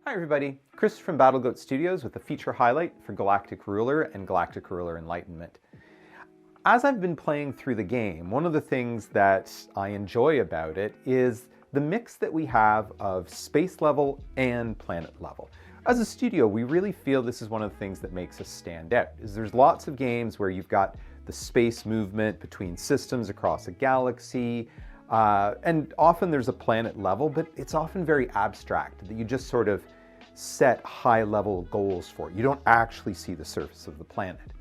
Hi everybody, Chris from BattleGoat Studios with a feature highlight for Galactic Ruler and Galactic Ruler Enlightenment. As I've been playing through the game, one of the things that I enjoy about it is the mix that we have of space level and planet level. As a studio, we really feel this is one of the things that makes us stand out, is there's lots of games where you've got the space movement between systems across a galaxy, and often there's a planet level, but it's often very abstract, that you just sort of set high-level goals for. You don't actually see the surface of the planet.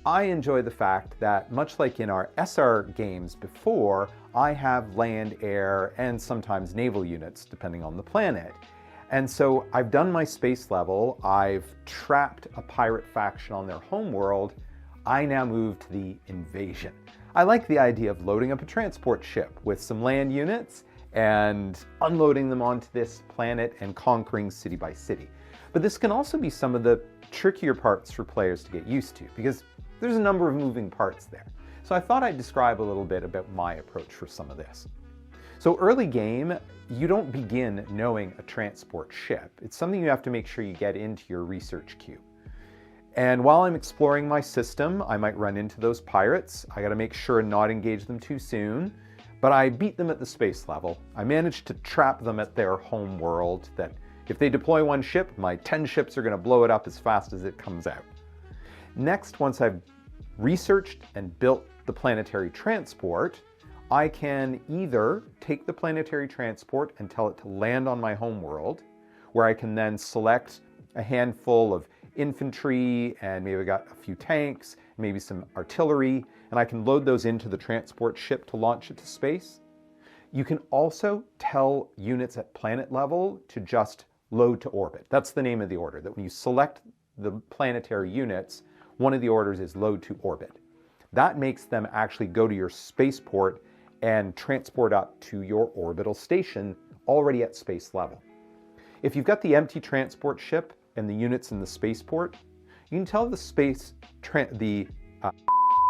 I enjoy the fact that, much like in our SR games before, I have land, air, and sometimes naval units, depending on the planet. And so I've done my space level, I've trapped a pirate faction on their homeworld, I now move to the invasion. I like the idea of loading up a transport ship with some land units and unloading them onto this planet and conquering city by city. But this can also be some of the trickier parts for players to get used to, because there's a number of moving parts there. So I thought I'd describe a little bit about my approach for some of this. So early game, you don't begin knowing a transport ship. It's something you have to make sure you get into your research queue. And while I'm exploring my system, I might run into those pirates. I gotta make sure and not engage them too soon, but I beat them at the space level. I managed to trap them at their home world, that if they deploy one ship, my 10 ships are gonna blow it up as fast as it comes out. Next, once I've researched and built the planetary transport, I can either take the planetary transport and tell it to land on my home world, where I can then select a handful of infantry, and maybe I got a few tanks, maybe some artillery, and I can load those into the transport ship to launch it to space. You can also tell units at planet level to just load to orbit. That's the name of the order, that when you select the planetary units, one of the orders is load to orbit. That makes them actually go to your spaceport and transport up to your orbital station already at space level. If you've got the empty transport ship and the units in the spaceport, you can tell the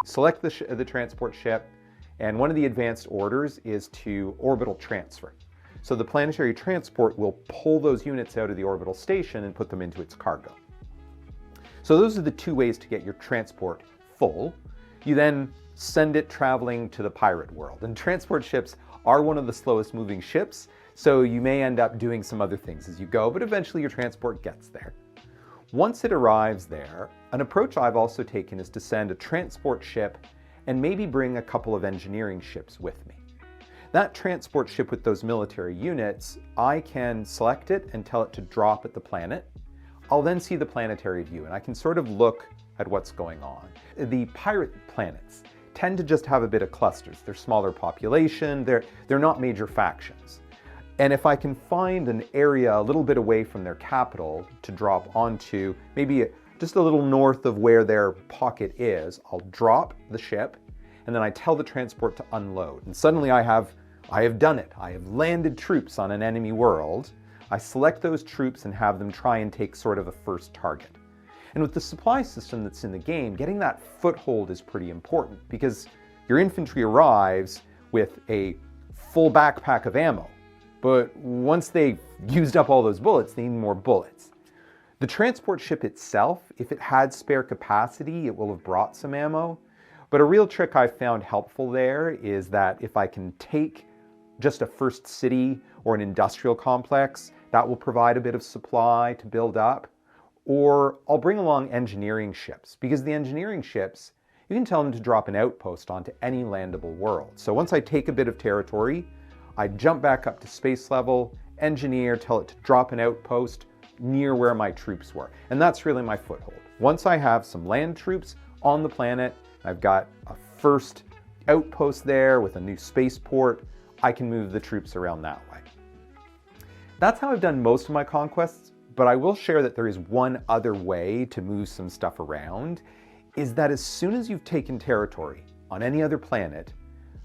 select the transport ship, and one of the advanced orders is to orbital transfer. So the planetary transport will pull those units out of the orbital station and put them into its cargo. So those are the two ways to get your transport full. You then send it traveling to the pirate world. And transport ships are one of the slowest moving ships, so you may end up doing some other things as you go, but eventually your transport gets there. Once it arrives there, an approach I've also taken is to send a transport ship and maybe bring a couple of engineering ships with me. That transport ship with those military units, I can select it and tell it to drop at the planet. I'll then see the planetary view, and I can sort of look at what's going on. The pirate planets tend to just have a bit of clusters. They're smaller population, they're not major factions. And if I can find an area a little bit away from their capital to drop onto, maybe just a little north of where their pocket is, I'll drop the ship, and then I tell the transport to unload. And suddenly I have done it. I have landed troops on an enemy world. I select those troops and have them try and take sort of a first target. And with the supply system that's in the game, getting that foothold is pretty important, because your infantry arrives with a full backpack of ammo. But once they've used up all those bullets, they need more bullets. The transport ship itself, if it had spare capacity, it will have brought some ammo. But a real trick I've found helpful there is that if I can take just a first city or an industrial complex, that will provide a bit of supply to build up. Or I'll bring along engineering ships, because the engineering ships, you can tell them to drop an outpost onto any landable world. So once I take a bit of territory, I jump back up to space level, engineer, tell it to drop an outpost near where my troops were. And that's really my foothold. Once I have some land troops on the planet, I've got a first outpost there with a new spaceport, I can move the troops around that way. That's how I've done most of my conquests, but I will share that there is one other way to move some stuff around, is that as soon as you've taken territory on any other planet,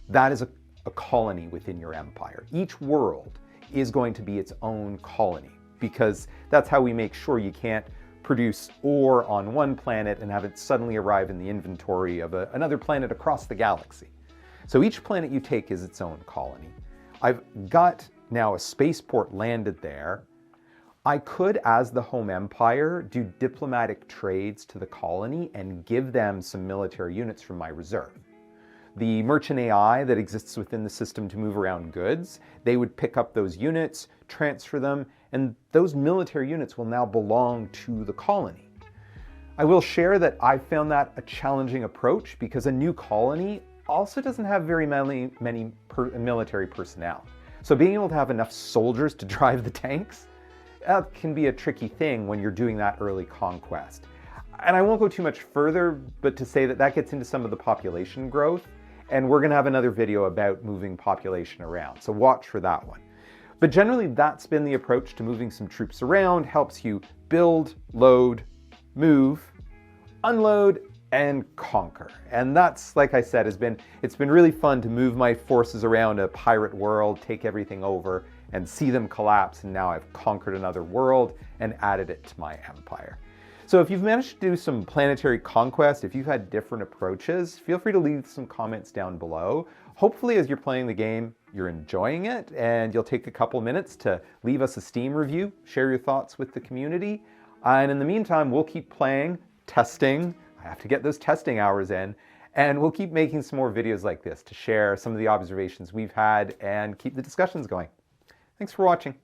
that is a colony within your empire. Each world is going to be its own colony, because that's how we make sure you can't produce ore on one planet and have it suddenly arrive in the inventory of another planet across the galaxy. So each planet you take is its own colony. I've got now a spaceport landed there. I could, as the home empire, do diplomatic trades to the colony and give them some military units from my reserve. The merchant AI that exists within the system to move around goods, they would pick up those units, transfer them, and those military units will now belong to the colony. I will share that I found that a challenging approach because a new colony also doesn't have very many military personnel. So being able to have enough soldiers to drive the tanks, that can be a tricky thing when you're doing that early conquest. And I won't go too much further, but to say that that gets into some of the population growth, and we're going to have another video about moving population around, so watch for that one. But generally, that's been the approach to moving some troops around, helps you build, load, move, unload, and conquer. And that's, like I said, it's been really fun to move my forces around a pirate world, take everything over, and see them collapse, and now I've conquered another world and added it to my empire. So if you've managed to do some planetary conquest, if you've had different approaches, feel free to leave some comments down below. Hopefully as you're playing the game, you're enjoying it, and you'll take a couple minutes to leave us a Steam review, share your thoughts with the community. And in the meantime, we'll keep playing, testing. I have to get those testing hours in, and we'll keep making some more videos like this to share some of the observations we've had and keep the discussions going. Thanks for watching.